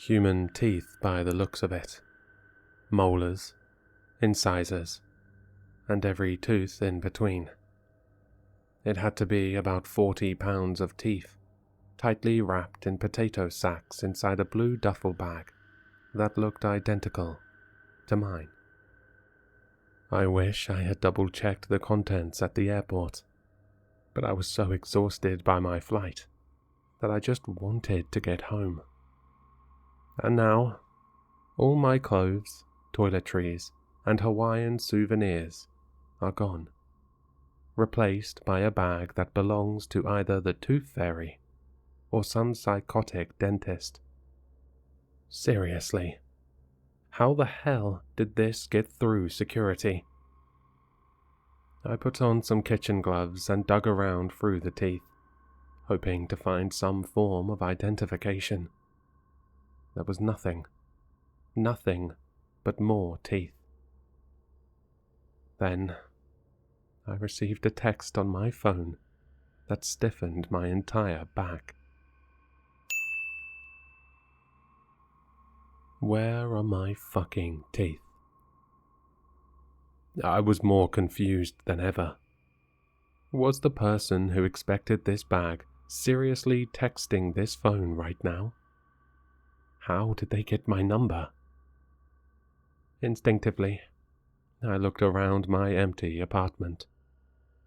Human teeth by the looks of it. Molars, incisors, and every tooth in between. It had to be about 40 pounds of teeth, tightly wrapped in potato sacks inside a blue duffel bag that looked identical to mine. I wish I had double-checked the contents at the airport, but I was so exhausted by my flight that I just wanted to get home. And now, all my clothes, toiletries, and Hawaiian souvenirs are gone, replaced by a bag that belongs to either the Tooth Fairy or some psychotic dentist. Seriously, how the hell did this get through security? I put on some kitchen gloves and dug around through the teeth, hoping to find some form of identification. There was nothing but more teeth. Then, I received a text on my phone that stiffened my entire back. Where are my fucking teeth? I was more confused than ever. Was the person who expected this bag seriously texting this phone right now? How did they get my number? Instinctively, I looked around my empty apartment,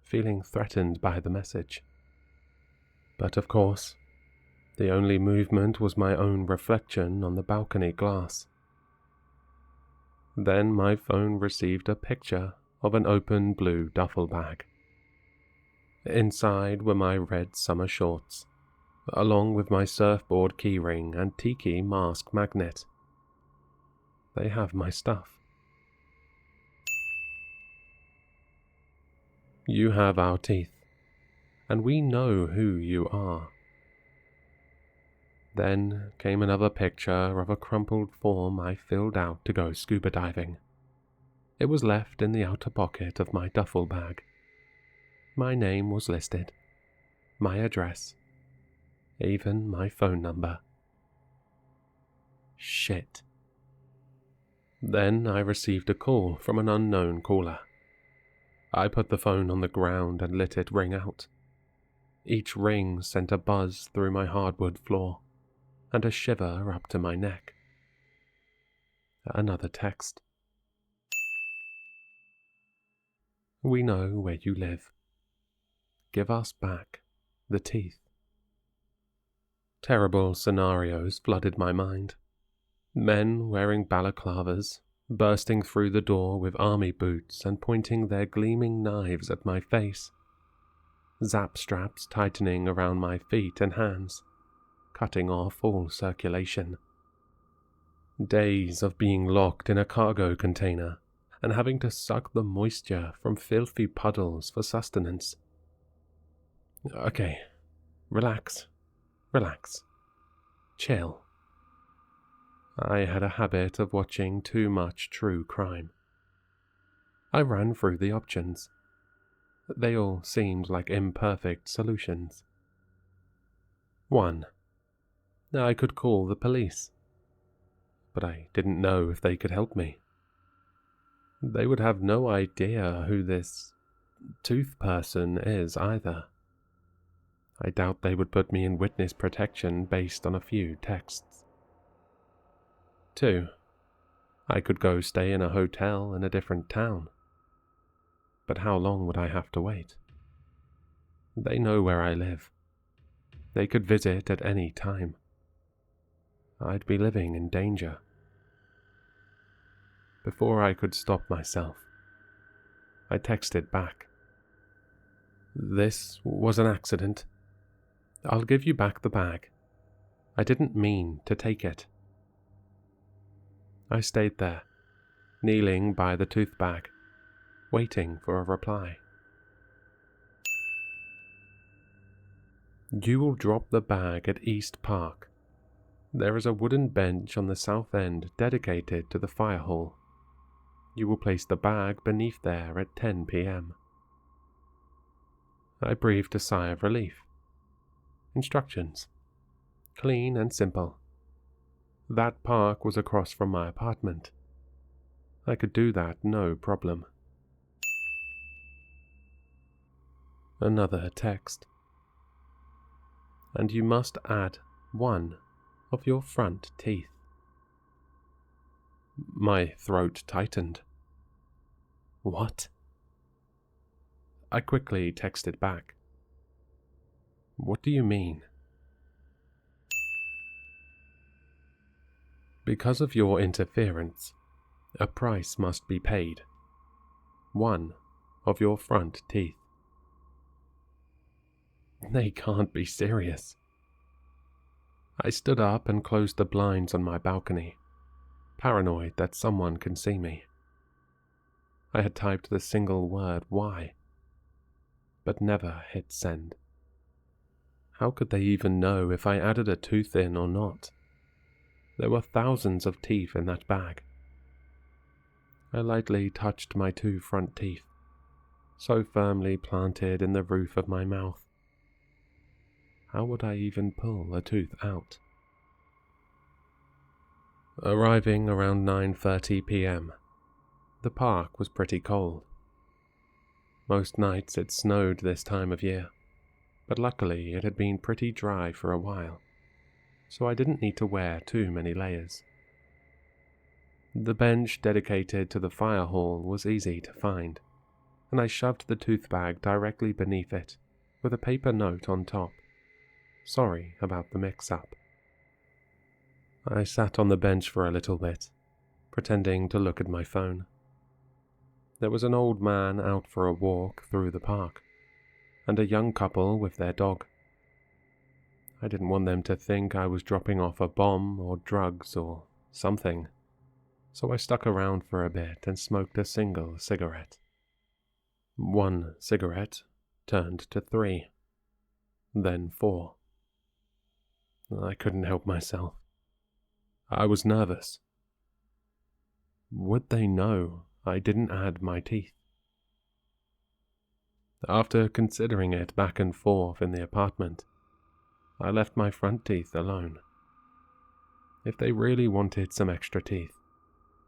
feeling threatened by the message. But of course, the only movement was my own reflection on the balcony glass. Then my phone received a picture of an open blue duffel bag. Inside were my red summer shorts, along with my surfboard keyring and tiki mask magnet. They have my stuff. You have our teeth, and we know who you are. Then came another picture of a crumpled form I filled out to go scuba diving. It was left in the outer pocket of my duffel bag. My name was listed, my address, even my phone number. Shit. Then I received a call from an unknown caller. I put the phone on the ground and let it ring out. Each ring sent a buzz through my hardwood floor, and a shiver up to my neck. Another text. We know where you live. Give us back the teeth. Terrible scenarios flooded my mind. Men wearing balaclavas, bursting through the door with army boots and pointing their gleaming knives at my face. Zap straps tightening around my feet and hands, cutting off all circulation. Days of being locked in a cargo container and having to suck the moisture from filthy puddles for sustenance. Okay, relax. Chill. I had a habit of watching too much true crime. I ran through the options. They all seemed like imperfect solutions. 1. I could call the police, but I didn't know if they could help me. They would have no idea who this tooth person is either. I doubt they would put me in witness protection based on a few texts. 2. I could go stay in a hotel in a different town. But how long would I have to wait? They know where I live. They could visit at any time. I'd be living in danger. Before I could stop myself, I texted back. This was an accident. I'll give you back the bag. I didn't mean to take it. I stayed there, kneeling by the tooth bag, waiting for a reply. You will drop the bag at East Park. There is a wooden bench on the south end dedicated to the fire hall. You will place the bag beneath there at 10 p.m. I breathed a sigh of relief. Instructions. Clean and simple. That park was across from my apartment. I could do that no problem. Another text. And you must add one of your front teeth. My throat tightened. What? I quickly texted back. What do you mean? Because of your interference, a price must be paid. One of your front teeth. They can't be serious. I stood up and closed the blinds on my balcony, paranoid that someone can see me. I had typed the single word "why," but never hit send. How could they even know if I added a tooth in or not? There were thousands of teeth in that bag. I lightly touched my 2 front teeth, so firmly planted in the roof of my mouth. How would I even pull a tooth out? Arriving around 9:30 p.m., the park was pretty cold. Most nights it snowed this time of year, but luckily it had been pretty dry for a while, so I didn't need to wear too many layers. The bench dedicated to the fire hall was easy to find, and I shoved the tooth bag directly beneath it, with a paper note on top. Sorry about the mix-up. I sat on the bench for a little bit, pretending to look at my phone. There was an old man out for a walk through the park, and a young couple with their dog. I didn't want them to think I was dropping off a bomb or drugs or something, so I stuck around for a bit and smoked a single cigarette. 1 cigarette turned to 3, then 4. I couldn't help myself. I was nervous. Would they know I didn't add my teeth? After considering it back and forth in the apartment, I left my front teeth alone. If they really wanted some extra teeth,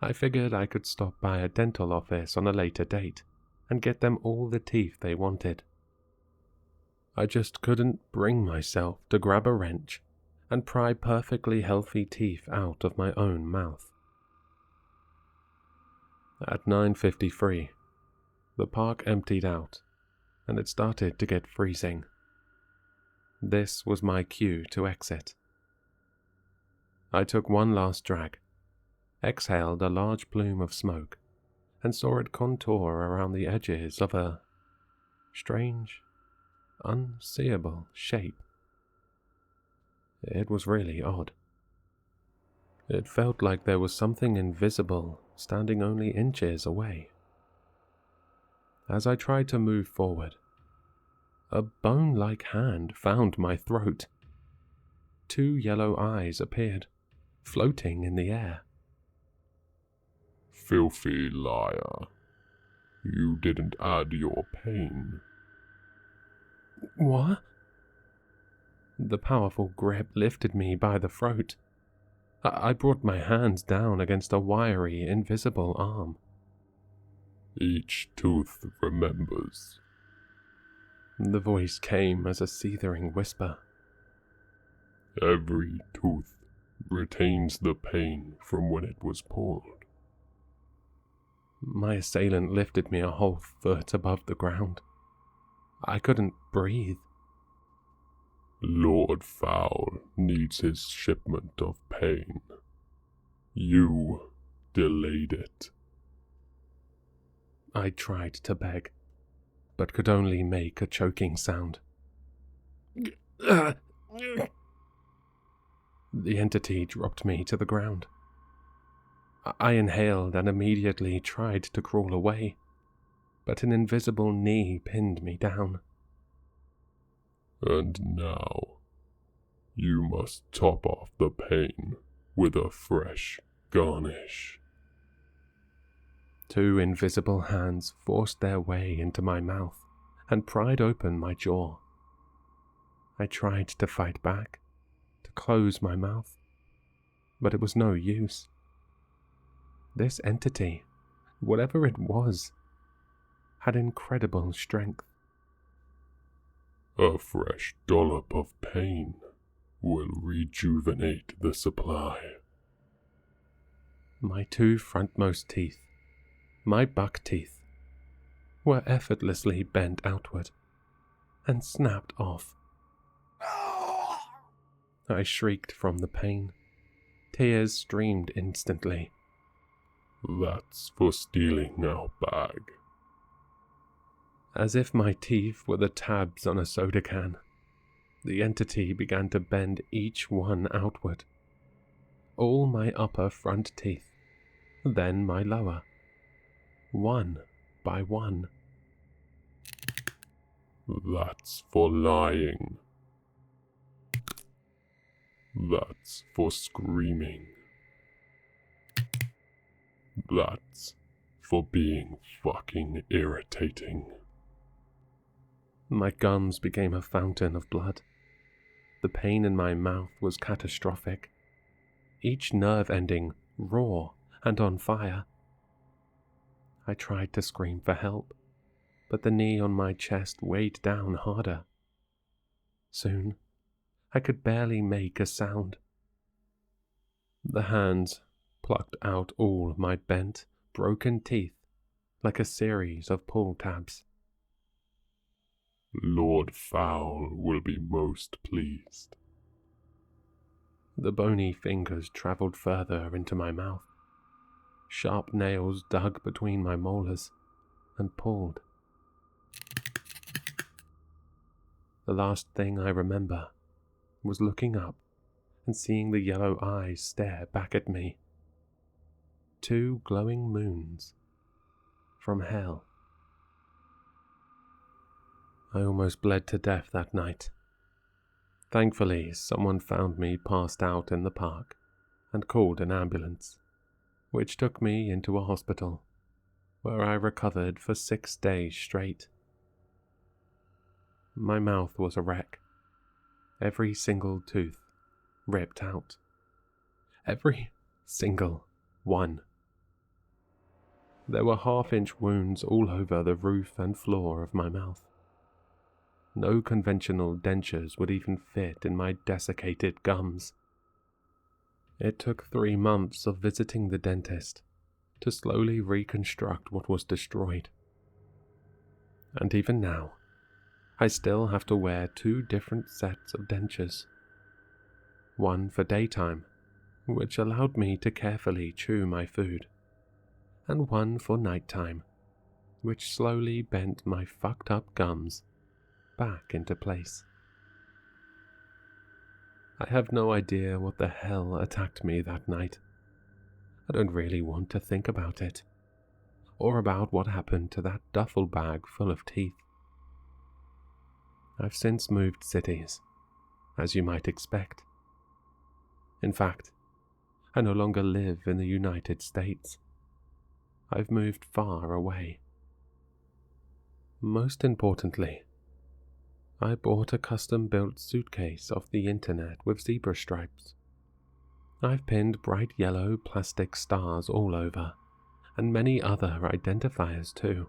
I figured I could stop by a dental office on a later date and get them all the teeth they wanted. I just couldn't bring myself to grab a wrench and pry perfectly healthy teeth out of my own mouth. At 9:53, the park emptied out, and it started to get freezing. This was my cue to exit. I took one last drag, exhaled a large plume of smoke, and saw it contour around the edges of a strange, unseeable shape. It was really odd. It felt like there was something invisible standing only inches away. As I tried to move forward, a bone-like hand found my throat. 2 yellow eyes appeared, floating in the air. Filthy liar. You didn't add your pain. What? The powerful grip lifted me by the throat. I brought my hands down against a wiry, invisible arm. Each tooth remembers. The voice came as a seething whisper. Every tooth retains the pain from when it was pulled. My assailant lifted me a whole foot above the ground. I couldn't breathe. Lord Fowl needs his shipment of pain. You delayed it. I tried to beg, but could only make a choking sound. The entity dropped me to the ground. I inhaled and immediately tried to crawl away, but an invisible knee pinned me down. And now, you must top off the pain with a fresh garnish. 2 invisible hands forced their way into my mouth and pried open my jaw. I tried to fight back, to close my mouth, but it was no use. This entity, whatever it was, had incredible strength. A fresh dollop of pain will rejuvenate the supply. My 2 frontmost teeth, my buck teeth, were effortlessly bent outward and snapped off. I shrieked from the pain. Tears streamed instantly. That's for stealing our bag. As if my teeth were the tabs on a soda can, the entity began to bend each one outward. All my upper front teeth, then my lower, one by one. That's for lying. That's for screaming. That's for being fucking irritating. My gums became a fountain of blood. The pain in my mouth was catastrophic, each nerve ending raw and on fire. I tried to scream for help, but the knee on my chest weighed down harder. Soon, I could barely make a sound. The hands plucked out all my bent, broken teeth like a series of pull tabs. Lord Fowl will be most pleased. The bony fingers travelled further into my mouth. Sharp nails dug between my molars and pulled. The last thing I remember was looking up and seeing the yellow eyes stare back at me. 2 glowing moons from hell. I almost bled to death that night. Thankfully, someone found me passed out in the park and called an ambulance, which took me into a hospital, where I recovered for 6 days straight. My mouth was a wreck. Every single tooth ripped out. Every single one. There were 1/2-inch wounds all over the roof and floor of my mouth. No conventional dentures would even fit in my desiccated gums. It took 3 months of visiting the dentist to slowly reconstruct what was destroyed. And even now, I still have to wear 2 different sets of dentures. One for daytime, which allowed me to carefully chew my food, and one for nighttime, which slowly bent my fucked up gums back into place. I have no idea what the hell attacked me that night. I don't really want to think about it, or about what happened to that duffel bag full of teeth. I've since moved cities, as you might expect. In fact, I no longer live in the United States. I've moved far away. Most importantly, I bought a custom-built suitcase off the internet with zebra stripes. I've pinned bright yellow plastic stars all over, and many other identifiers too.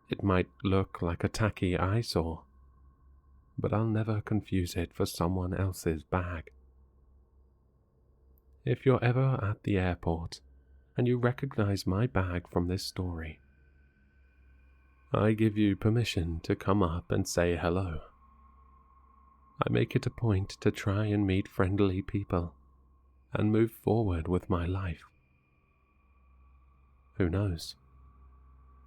It might look like a tacky eyesore, but I'll never confuse it for someone else's bag. If you're ever at the airport and you recognize my bag from this story, I give you permission to come up and say hello. I make it a point to try and meet friendly people and move forward with my life. Who knows?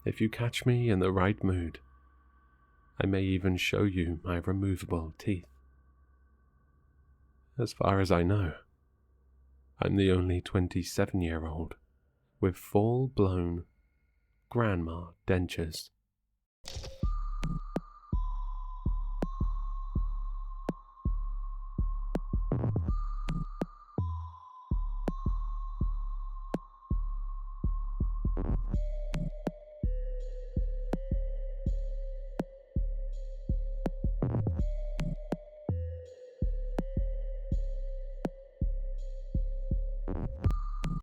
If you catch me in the right mood, I may even show you my removable teeth. As far as I know, I'm the only 27-year-old with full-blown grandma dentures.